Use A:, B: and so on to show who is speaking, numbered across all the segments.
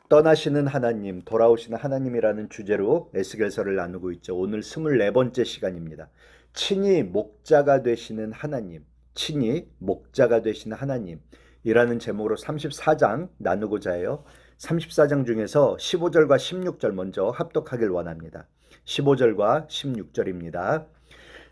A: 떠나시는 하나님, 돌아오시는 하나님이라는 주제로 에스겔서를 나누고 있죠. 오늘 24번째 시간입니다. 친히 목자가 되시는 하나님, 친히 목자가 되시는 하나님이라는 제목으로 34장 나누고자 해요. 34장 중에서 15절과 16절 먼저 합독하길 원합니다. 15절과 16절입니다.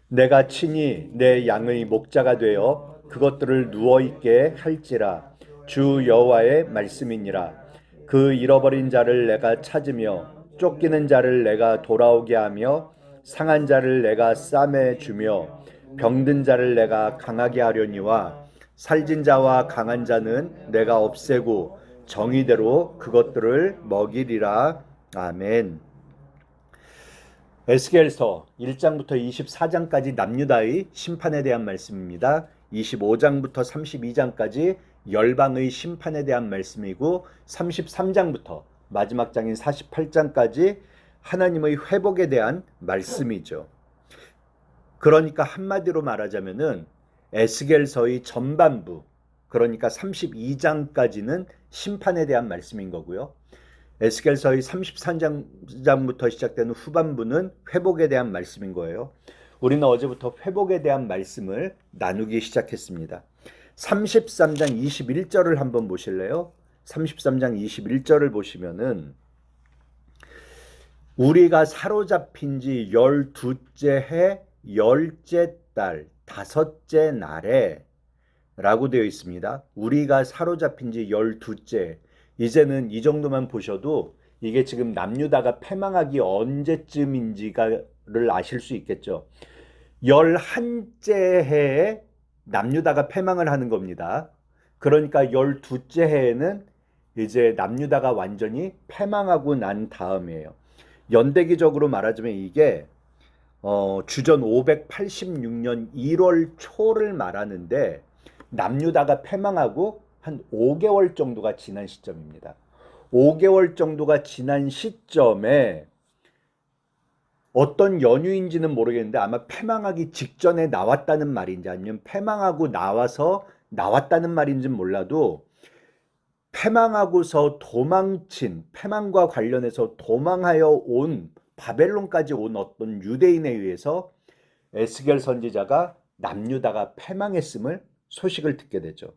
A: 내가 친히 내 양의 목자가 되어 그것들을 누워있게 할지라 주 여호와의 말씀이니라. 그 잃어버린 자를 내가 찾으며 쫓기는 자를 내가 돌아오게 하며 상한 자를 내가 싸매 주며 병든 자를 내가 강하게 하려니와 살진 자와 강한 자는 내가 없애고 정의대로 그것들을 먹이리라. 아멘. 에스겔서 1장부터 24장까지 남유다의 심판에 대한 말씀입니다. 25장부터 32장까지 열방의 심판에 대한 말씀이고 33장부터 마지막 장인 48장까지 하나님의 회복에 대한 말씀이죠. 그러니까 한마디로 말하자면은 에스겔서의 전반부, 그러니까 32장까지는 심판에 대한 말씀인 거고요. 에스겔서의 33장부터 시작되는 후반부는 회복에 대한 말씀인 거예요. 우리는 어제부터 회복에 대한 말씀을 나누기 시작했습니다. 33장 21절을 한번 보실래요? 33장 21절을 보시면은 우리가 사로잡힌 지 12째 해 10째 달 5째 날에 라고 되어 있습니다. 우리가 사로잡힌 지 12째. 이제는 이 정도만 보셔도 이게 지금 남유다가 패망하기 언제쯤인지를 아실 수 있겠죠. 11째 해에 남유다가 패망을 하는 겁니다. 그러니까 12째 해에는 이제 남유다가 완전히 패망하고 난 다음이에요. 연대기적으로 말하자면 이게 주전 586년 1월 초를 말하는데 남유다가 패망하고 한 5개월 정도가 지난 시점입니다. 5개월 정도가 지난 시점에 어떤 연유인지는 모르겠는데 아마 패망하기 직전에 나왔다는 말인지 아니면 패망하고 나와서 나왔다는 말인지는 몰라도 패망하고서 도망친, 패망과 관련해서 도망하여 온 바벨론까지 온 어떤 유대인에 의해서 에스겔 선지자가 남유다가 패망했음을 소식을 듣게 되죠.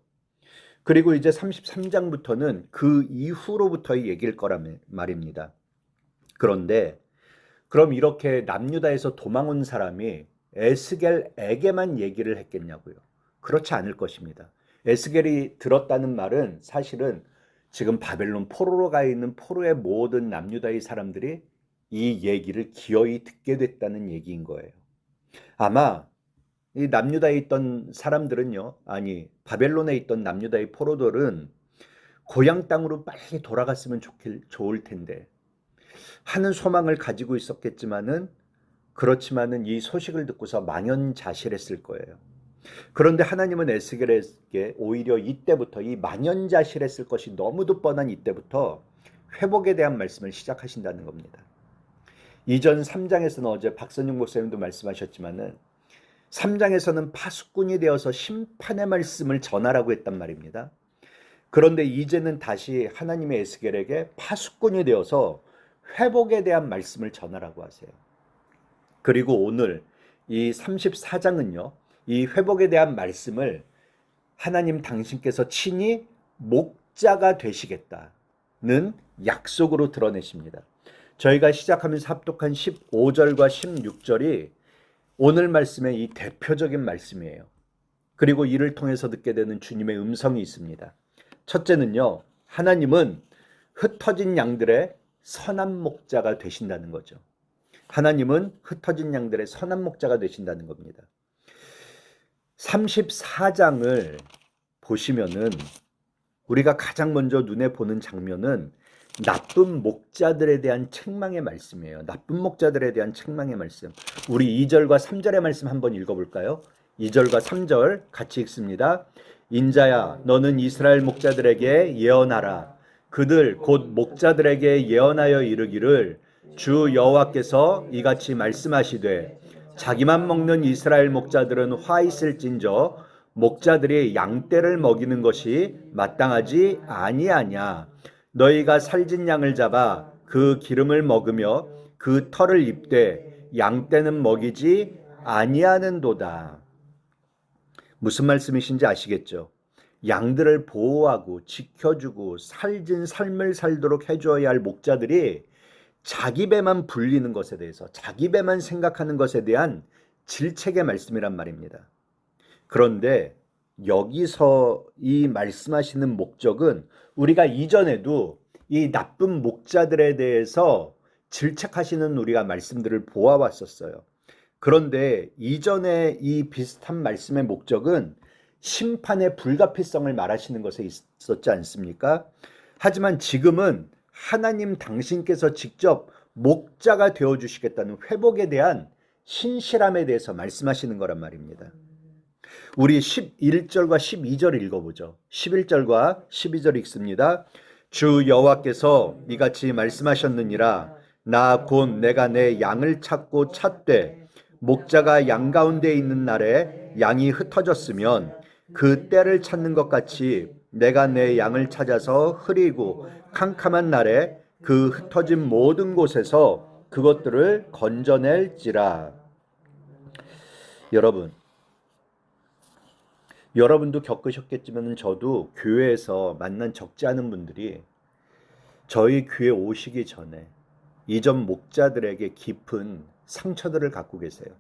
A: 그리고 이제 33장부터는 그 이후로부터의 얘기일 거란 말입니다. 그런데 그럼 이렇게 남유다에서 도망온 사람이 에스겔에게만 얘기를 했겠냐고요? 그렇지 않을 것입니다. 에스겔이 들었다는 말은 사실은 지금 바벨론 포로로 가 있는 포로의 모든 남유다의 사람들이 이 얘기를 기어이 듣게 됐다는 얘기인 거예요. 아마 이 남유다에 있던 사람들은요, 아니 바벨론에 있던 남유다의 포로들은 고향 땅으로 빨리 돌아갔으면 좋을 텐데 하는 소망을 가지고 있었겠지만은 그렇지만은 이 소식을 듣고서 망연자실했을 거예요. 그런데 하나님은 에스겔에게 오히려 이때부터 이 망연자실했을 것이 너무도 뻔한 이때부터 회복에 대한 말씀을 시작하신다는 겁니다. 이전 3장에서는 어제 박선영 목사님도 말씀하셨지만은 3장에서는 파수꾼이 되어서 심판의 말씀을 전하라고 했단 말입니다. 그런데 이제는 다시 하나님의 에스겔에게 파수꾼이 되어서 회복에 대한 말씀을 전하라고 하세요. 그리고 오늘 이 34장은요. 이 회복에 대한 말씀을 하나님 당신께서 친히 목자가 되시겠다는 약속으로 드러내십니다. 저희가 시작하면서 합독한 15절과 16절이 오늘 말씀의 이 대표적인 말씀이에요. 그리고 이를 통해서 듣게 되는 주님의 음성이 있습니다. 첫째는요. 하나님은 흩어진 양들의 선한 목자가 되신다는 거죠. 하나님은 흩어진 양들의 선한 목자가 되신다는 겁니다. 34장을 보시면은 우리가 가장 먼저 눈에 보는 장면은 나쁜 목자들에 대한 책망의 말씀이에요. 나쁜 목자들에 대한 책망의 말씀. 우리 2절과 3절의 말씀 한번 읽어볼까요? 2절과 3절 같이 읽습니다. 인자야 너는 이스라엘 목자들에게 예언하라. 그들 곧 목자들에게 예언하여 이르기를 주 여호와께서 이같이 말씀하시되 자기만 먹는 이스라엘 목자들은 화 있을진저 목자들이 양떼를 먹이는 것이 마땅하지 아니하냐. 너희가 살진 양을 잡아 그 기름을 먹으며 그 털을 입되 양떼는 먹이지 아니하는도다. 무슨 말씀이신지 아시겠죠? 양들을 보호하고 지켜주고 살진 삶을 살도록 해줘야 할 목자들이 자기 배만 불리는 것에 대해서, 자기 배만 생각하는 것에 대한 질책의 말씀이란 말입니다. 그런데 여기서 이 말씀하시는 목적은 우리가 이전에도 이 나쁜 목자들에 대해서 질책하시는 우리가 말씀들을 보아왔었어요. 그런데 이전에 이 비슷한 말씀의 목적은 심판의 불가피성을 말하시는 것에 있었지 않습니까? 하지만 지금은 하나님 당신께서 직접 목자가 되어주시겠다는 회복에 대한 신실함에 대해서 말씀하시는 거란 말입니다. 우리 11절과 12절 읽어보죠. 11절과 12절 읽습니다. 주 여호와께서 이같이 말씀하셨느니라. 나 곧 내가 내 양을 찾고 찾되 목자가 양 가운데 있는 날에 양이 흩어졌으면 그 때를 찾는 것 같이 내가 내 양을 찾아서 흐리고 캄캄한 날에 그 흩어진 모든 곳에서 그것들을 건져낼지라. 여러분도 겪으셨겠지만 저도 교회에서 만난 적지 않은 분들이 저희 교회 오시기 전에 이전 목자들에게 깊은 상처들을 갖고 계세요.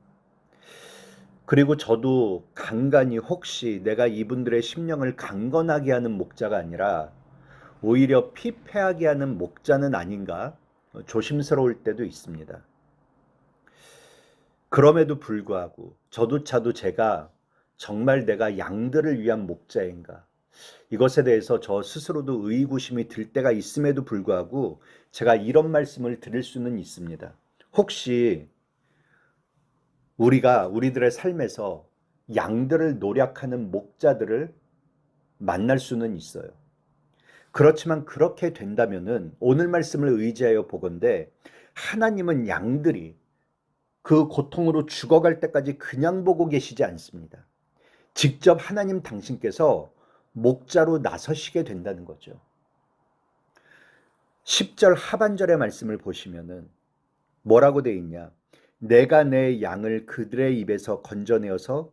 A: 그리고 저도 간간히 혹시 내가 이분들의 심령을 강건하게 하는 목자가 아니라 오히려 피폐하게 하는 목자는 아닌가 조심스러울 때도 있습니다. 그럼에도 불구하고 저조차도 제가 정말 내가 양들을 위한 목자인가, 이것에 대해서 저 스스로도 의구심이 들 때가 있음에도 불구하고 제가 이런 말씀을 드릴 수는 있습니다. 혹시 우리들의 삶에서 양들을 노력하는 목자들을 만날 수는 있어요. 그렇지만 그렇게 된다면은 오늘 말씀을 의지하여 보건대 하나님은 양들이 그 고통으로 죽어갈 때까지 그냥 보고 계시지 않습니다. 직접 하나님 당신께서 목자로 나서시게 된다는 거죠. 10절 하반절의 말씀을 보시면은 뭐라고 되어 있냐? 내가 내 양을 그들의 입에서 건져내어서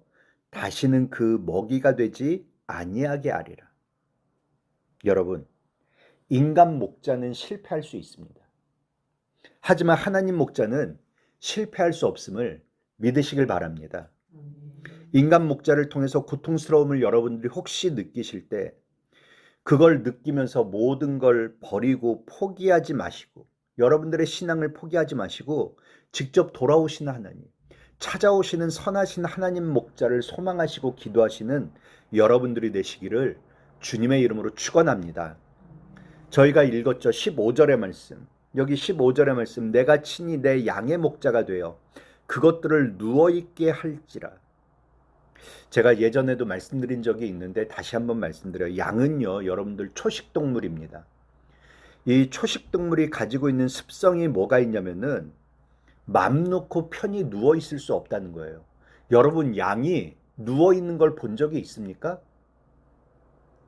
A: 다시는 그 먹이가 되지 아니하게 하리라. 여러분, 인간 목자는 실패할 수 있습니다. 하지만 하나님 목자는 실패할 수 없음을 믿으시길 바랍니다. 인간 목자를 통해서 고통스러움을 여러분들이 혹시 느끼실 때 그걸 느끼면서 모든 걸 버리고 포기하지 마시고, 여러분들의 신앙을 포기하지 마시고 직접 돌아오시는 하나님, 찾아오시는 선하신 하나님 목자를 소망하시고 기도하시는 여러분들이 되시기를 주님의 이름으로 축원합니다. 저희가 읽었죠. 15절의 말씀. 여기 15절의 말씀, 내가 친히 내 양의 목자가 되어 그것들을 누워있게 할지라. 제가 예전에도 말씀드린 적이 있는데 다시 한번 말씀드려요. 양은요, 여러분들 초식동물입니다. 이 초식동물이 가지고 있는 습성이 뭐가 있냐면은 맘 놓고 편히 누워있을 수 없다는 거예요. 여러분, 양이 누워있는 걸 본 적이 있습니까?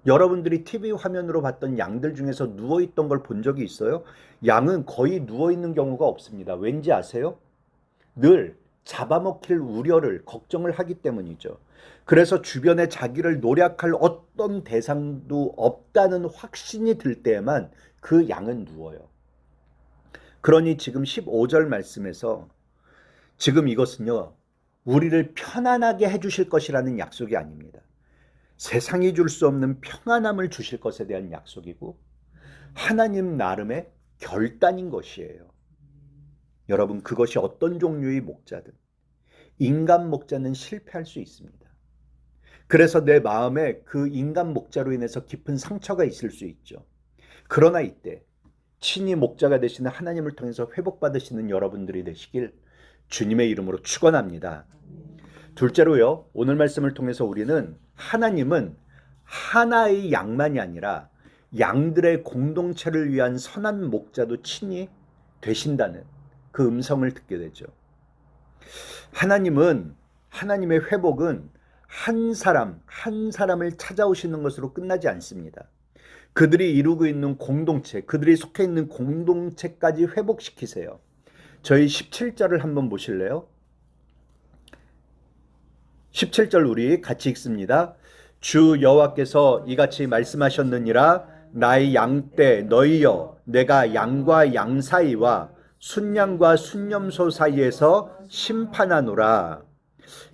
A: 여러분들이 TV 화면으로 봤던 양들 중에서 누워있던 걸 본 적이 있어요? 양은 거의 누워있는 경우가 없습니다. 왠지 아세요? 늘 잡아먹힐 우려를, 걱정을 하기 때문이죠. 그래서 주변에 자기를 노력할 어떤 대상도 없다는 확신이 들 때에만 그 양은 누워요. 그러니 지금 15절 말씀에서 지금 이것은요, 우리를 편안하게 해주실 것이라는 약속이 아닙니다. 세상이 줄 수 없는 평안함을 주실 것에 대한 약속이고 하나님 나름의 결단인 것이에요. 여러분, 그것이 어떤 종류의 목자든 인간 목자는 실패할 수 있습니다. 그래서 내 마음에 그 인간 목자로 인해서 깊은 상처가 있을 수 있죠. 그러나 이때 친히 목자가 되시는 하나님을 통해서 회복받으시는 여러분들이 되시길 주님의 이름으로 축원합니다. 둘째로요, 오늘 말씀을 통해서 우리는 하나님은 하나의 양만이 아니라 양들의 공동체를 위한 선한 목자도 친히 되신다는 그 음성을 듣게 되죠. 하나님의 회복은 한 사람을 찾아오시는 것으로 끝나지 않습니다. 그들이 이루고 있는 공동체, 그들이 속해 있는 공동체까지 회복시키세요. 저희 17절을 한번 보실래요? 17절 우리 같이 읽습니다. 주 여호와께서 이같이 말씀하셨느니라. 나의 양떼 너희여, 내가 양과 양 사이와 순양과 순염소 사이에서 심판하노라.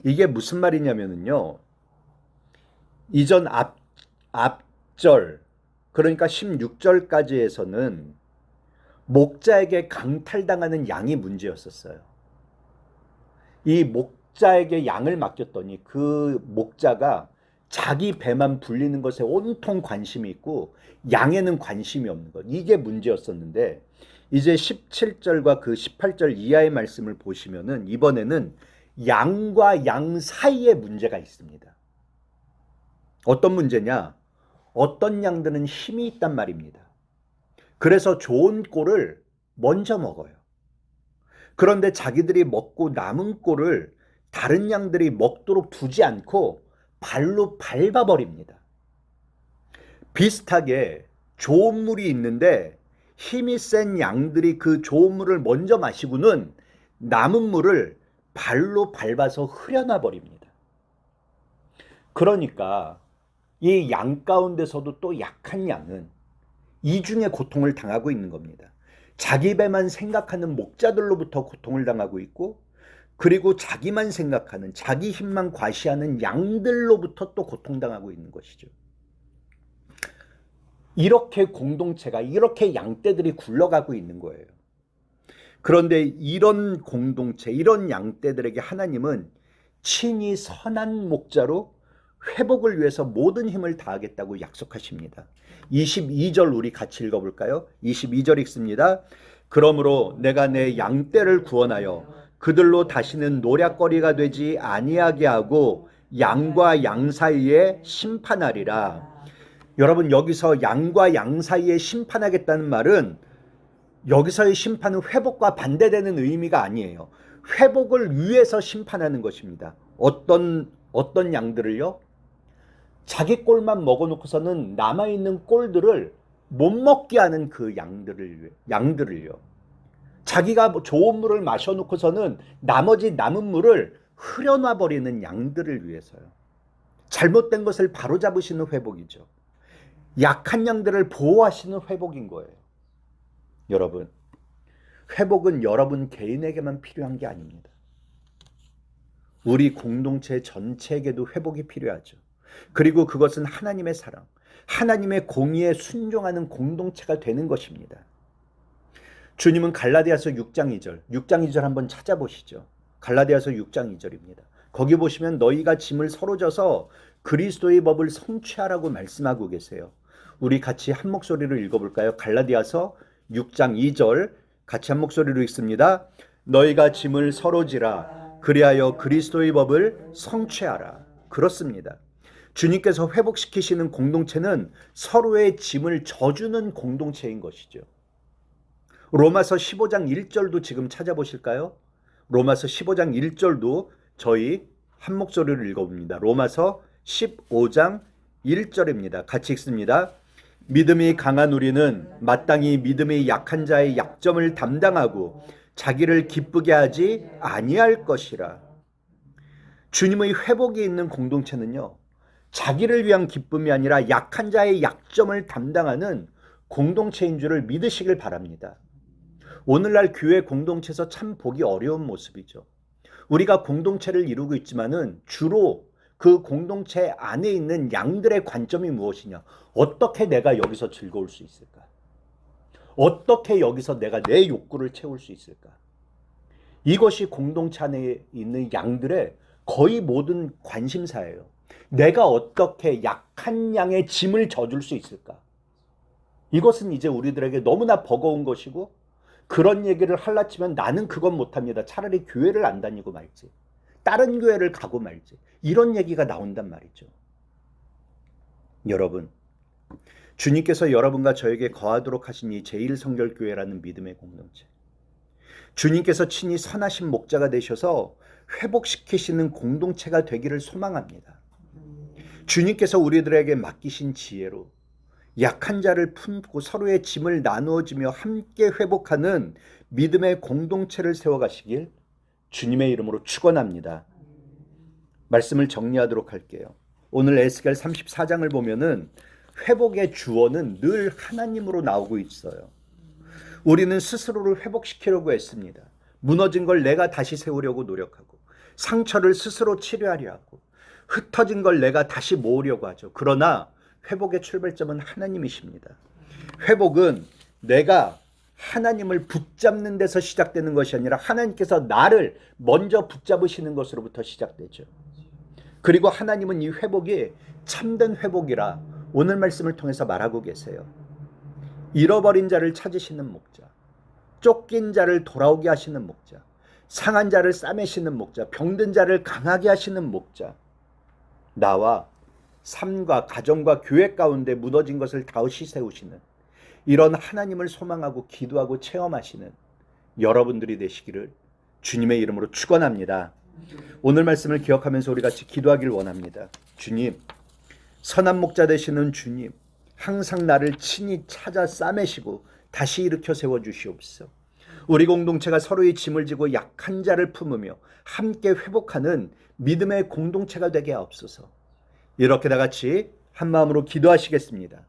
A: 이게 무슨 말이냐면요, 이전 앞절, 그러니까 16절까지에서는 목자에게 강탈당하는 양이 문제였었어요. 이 목자에게 양을 맡겼더니 그 목자가 자기 배만 불리는 것에 온통 관심이 있고 양에는 관심이 없는 것, 이게 문제였었는데, 이제 17절과 그 18절 이하의 말씀을 보시면은 이번에는 양과 양 사이에 문제가 있습니다. 어떤 문제냐? 어떤 양들은 힘이 있단 말입니다. 그래서 좋은 꼴을 먼저 먹어요. 그런데 자기들이 먹고 남은 꼴을 다른 양들이 먹도록 두지 않고 발로 밟아버립니다. 비슷하게 좋은 물이 있는데 힘이 센 양들이 그 좋은 물을 먼저 마시고는 남은 물을 발로 밟아서 흐려놔 버립니다. 그러니까 이 양 가운데서도 또 약한 양은 이중의 고통을 당하고 있는 겁니다. 자기 배만 생각하는 목자들로부터 고통을 당하고 있고, 그리고 자기만 생각하는, 자기 힘만 과시하는 양들로부터 또 고통당하고 있는 것이죠. 이렇게 공동체가, 이렇게 양떼들이 굴러가고 있는 거예요. 그런데 이런 공동체, 이런 양떼들에게 하나님은 친히 선한 목자로 회복을 위해서 모든 힘을 다하겠다고 약속하십니다. 22절 우리 같이 읽어볼까요? 22절 읽습니다. 그러므로 내가 내 양떼를 구원하여 그들로 다시는 노략거리가 되지 아니하게 하고 양과 양 사이에 심판하리라. 여러분, 여기서 양과 양 사이에 심판하겠다는 말은, 여기서의 심판은 회복과 반대되는 의미가 아니에요. 회복을 위해서 심판하는 것입니다. 어떤 양들을요? 자기 꼴만 먹어놓고서는 남아있는 꼴들을 못 먹게 하는 그 양들을요. 자기가 좋은 물을 마셔놓고서는 나머지 남은 물을 흐려놔버리는 양들을 위해서요. 잘못된 것을 바로잡으시는 회복이죠. 약한 양들을 보호하시는 회복인 거예요. 여러분, 회복은 여러분 개인에게만 필요한 게 아닙니다. 우리 공동체 전체에게도 회복이 필요하죠. 그리고 그것은 하나님의 사랑, 하나님의 공의에 순종하는 공동체가 되는 것입니다. 주님은 갈라디아서 6장 2절 한번 찾아보시죠. 갈라디아서 6장 2절입니다. 거기 보시면 너희가 짐을 서로 져서 그리스도의 법을 성취하라고 말씀하고 계세요. 우리 같이 한 목소리로 읽어볼까요? 갈라디아서 6장 2절 같이 한 목소리로 읽습니다. 너희가 짐을 서로 지라 그리하여 그리스도의 법을 성취하라. 그렇습니다. 주님께서 회복시키시는 공동체는 서로의 짐을 져주는 공동체인 것이죠. 로마서 15장 1절도 지금 찾아보실까요? 로마서 15장 1절도 저희 한 목소리로 읽어봅니다. 로마서 15장 1절입니다. 같이 읽습니다. 믿음이 강한 우리는 마땅히 믿음이 약한 자의 약점을 담당하고 자기를 기쁘게 하지 아니할 것이라. 주님의 회복이 있는 공동체는요, 자기를 위한 기쁨이 아니라 약한 자의 약점을 담당하는 공동체인 줄을 믿으시길 바랍니다. 오늘날 교회 공동체에서 참 보기 어려운 모습이죠. 우리가 공동체를 이루고 있지만은 주로 그 공동체 안에 있는 양들의 관점이 무엇이냐? 어떻게 내가 여기서 즐거울 수 있을까? 어떻게 여기서 내가 내 욕구를 채울 수 있을까? 이것이 공동체 안에 있는 양들의 거의 모든 관심사예요. 내가 어떻게 약한 양의 짐을 져줄 수 있을까? 이것은 이제 우리들에게 너무나 버거운 것이고, 그런 얘기를 하려 치면 나는 그건 못합니다. 차라리 교회를 안 다니고 말지, 다른 교회를 가고 말지, 이런 얘기가 나온단 말이죠. 여러분, 주님께서 여러분과 저에게 거하도록 하신 이 제1성결교회라는 믿음의 공동체, 주님께서 친히 선하신 목자가 되셔서 회복시키시는 공동체가 되기를 소망합니다. 주님께서 우리들에게 맡기신 지혜로 약한 자를 품고 서로의 짐을 나누어지며 함께 회복하는 믿음의 공동체를 세워가시길 주님의 이름으로 축원합니다. 말씀을 정리하도록 할게요. 오늘 에스겔 34장을 보면은 회복의 주어는 늘 하나님으로 나오고 있어요. 우리는 스스로를 회복시키려고 했습니다. 무너진 걸 내가 다시 세우려고 노력하고, 상처를 스스로 치료하려 하고, 흩어진 걸 내가 다시 모으려고 하죠. 그러나 회복의 출발점은 하나님이십니다. 회복은 내가 하나님을 붙잡는 데서 시작되는 것이 아니라 하나님께서 나를 먼저 붙잡으시는 것으로부터 시작되죠. 그리고 하나님은 이 회복이 참된 회복이라 오늘 말씀을 통해서 말하고 계세요. 잃어버린 자를 찾으시는 목자, 쫓긴 자를 돌아오게 하시는 목자, 상한 자를 싸매시는 목자, 병든 자를 강하게 하시는 목자, 나와 삶과 가정과 교회 가운데 무너진 것을 다시 세우시는 이런 하나님을 소망하고 기도하고 체험하시는 여러분들이 되시기를 주님의 이름으로 축원합니다. 오늘 말씀을 기억하면서 우리 같이 기도하길 원합니다. 주님, 선한 목자 되시는 주님, 항상 나를 친히 찾아 싸매시고 다시 일으켜 세워주시옵소서. 우리 공동체가 서로의 짐을 지고 약한 자를 품으며 함께 회복하는 믿음의 공동체가 되게 하옵소서. 이렇게 다 같이 한 마음으로 기도하시겠습니다.